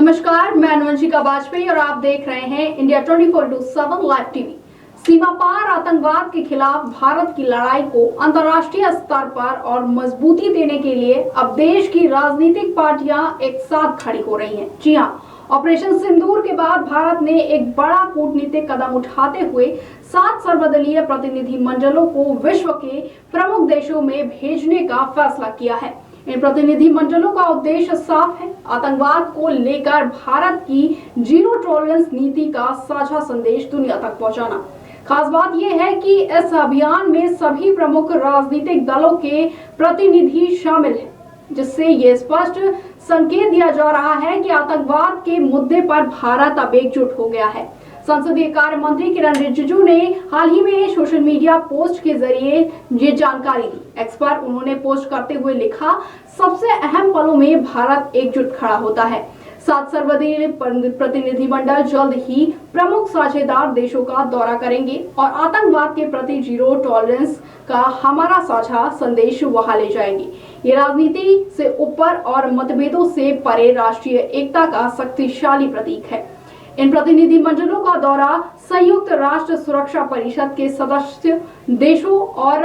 नमस्कार, मैं अनुवंशिका वाजपेयी और आप देख रहे हैं इंडिया 24/7 लाइव टीवी। सीमा पार आतंकवाद के खिलाफ भारत की लड़ाई को अंतर्राष्ट्रीय स्तर पर और मजबूती देने के लिए अब देश की राजनीतिक पार्टियां एक साथ खड़ी हो रही हैं। जी हां, ऑपरेशन सिंदूर के बाद भारत ने एक बड़ा कूटनीतिक कदम उठाते हुए 7 सर्वदलीय प्रतिनिधि मंडलों को विश्व के प्रमुख देशों में भेजने का फैसला किया है। इन प्रतिनिधि मंडलों का उद्देश्य साफ है, आतंकवाद को लेकर भारत की जीरो टॉलरेंस नीति का साझा संदेश दुनिया तक पहुंचाना। खास बात यह है कि इस अभियान में सभी प्रमुख राजनीतिक दलों के प्रतिनिधि शामिल हैं, जिससे ये स्पष्ट संकेत दिया जा रहा है कि आतंकवाद के मुद्दे पर भारत अब एकजुट हो गया है। संसदीय कार्य मंत्री किरण रिजिजू ने हाल ही में सोशल मीडिया पोस्ट के जरिए ये जानकारी दी। एक्स पर उन्होंने पोस्ट करते हुए लिखा, सबसे अहम पलों में भारत एकजुट खड़ा होता है। 7 सर्वदलीय प्रतिनिधिमंडल जल्द ही प्रमुख साझेदार देशों का दौरा करेंगे और आतंकवाद के प्रति जीरो टॉलरेंस का हमारा साझा संदेश वहां ले जाएंगे। ये राजनीति से ऊपर और मतभेदों से परे राष्ट्रीय एकता का शक्तिशाली प्रतीक है। इन प्रतिनिधि मंडलों का दौरा संयुक्त राष्ट्र सुरक्षा परिषद के सदस्य देशों और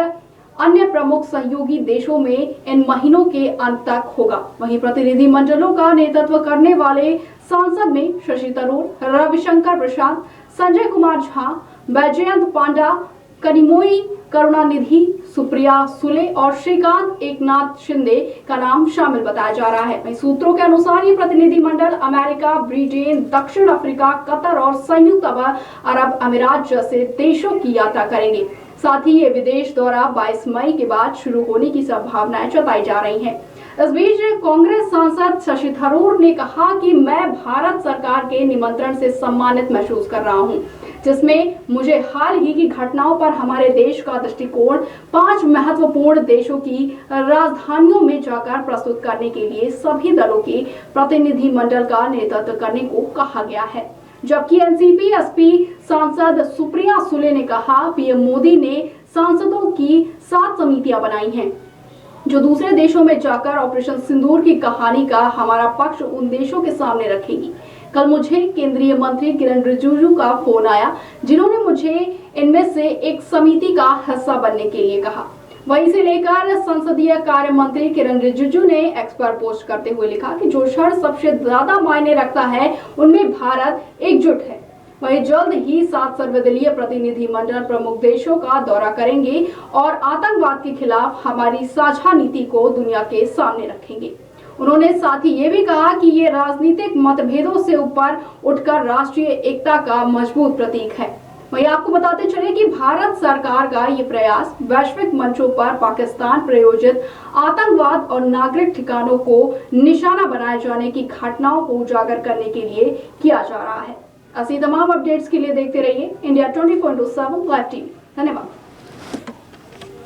अन्य प्रमुख सहयोगी देशों में इन महीनों के अंत तक होगा। वहीं प्रतिनिधि मंडलों का नेतृत्व करने वाले संसद में शशि थरूर, रविशंकर प्रसाद, संजय कुमार झा, बैजयंत पांडा, कनिमोई करुणानिधि, सुप्रिया सुले और श्रीकांत एकनाथ शिंदे का नाम शामिल बताया जा रहा है। वहीं सूत्रों के अनुसार ये प्रतिनिधि मंडल अमेरिका, ब्रिटेन, दक्षिण अफ्रीका, कतर और संयुक्त अरब अमीरात जैसे देशों की यात्रा करेंगे। साथ ही ये विदेश दौरा 22 मई के बाद शुरू होने की संभावनाएं जताई जा रही हैं। इस बीच कांग्रेस सांसद शशि थरूर ने कहा कि मैं भारत सरकार के निमंत्रण से सम्मानित महसूस कर रहा हूं, जिसमें मुझे हाल ही की घटनाओं पर हमारे देश का दृष्टिकोण 5 महत्वपूर्ण देशों की राजधानियों में जाकर प्रस्तुत करने के लिए सभी दलों के प्रतिनिधि मंडल का नेतृत्व करने को कहा गया है। जबकि एनसीपी एसपी सांसद सुप्रिया सुले ने कहा, पीएम मोदी ने सांसदों की 7 समितियां बनाई हैं जो दूसरे देशों में जाकर ऑपरेशन सिंदूर की कहानी का हमारा पक्ष उन देशों के सामने रखेगी। कल मुझे केंद्रीय मंत्री किरण रिजिजू का फोन आया, जिन्होंने मुझे इनमें से एक समिति का हिस्सा बनने के लिए कहा। वहीं से लेकर संसदीय कार्य मंत्री किरण रिजिजू ने एक्स पर पोस्ट करते हुए लिखा कि जो क्षण सबसे ज्यादा मायने रखता है उनमें भारत एकजुट है। वहीं जल्द ही 7 सर्वदलीय प्रतिनिधि मंडल प्रमुख देशों का दौरा करेंगे और आतंकवाद के खिलाफ हमारी साझा नीति को दुनिया के सामने रखेंगे। उन्होंने साथ ही ये भी कहा कि ये राजनीतिक मतभेदों से ऊपर उठकर राष्ट्रीय एकता का मजबूत प्रतीक है। वहीं आपको बताते चले कि भारत सरकार का ये प्रयास वैश्विक मंचों पर पाकिस्तान प्रायोजित आतंकवाद और नागरिक ठिकानों को निशाना बनाए जाने की घटनाओं को उजागर करने के लिए किया जा रहा है। ऐसी तमाम अपडेट्स के लिए देखते रहिए इंडिया 24/7 लाइव टीवी। धन्यवाद।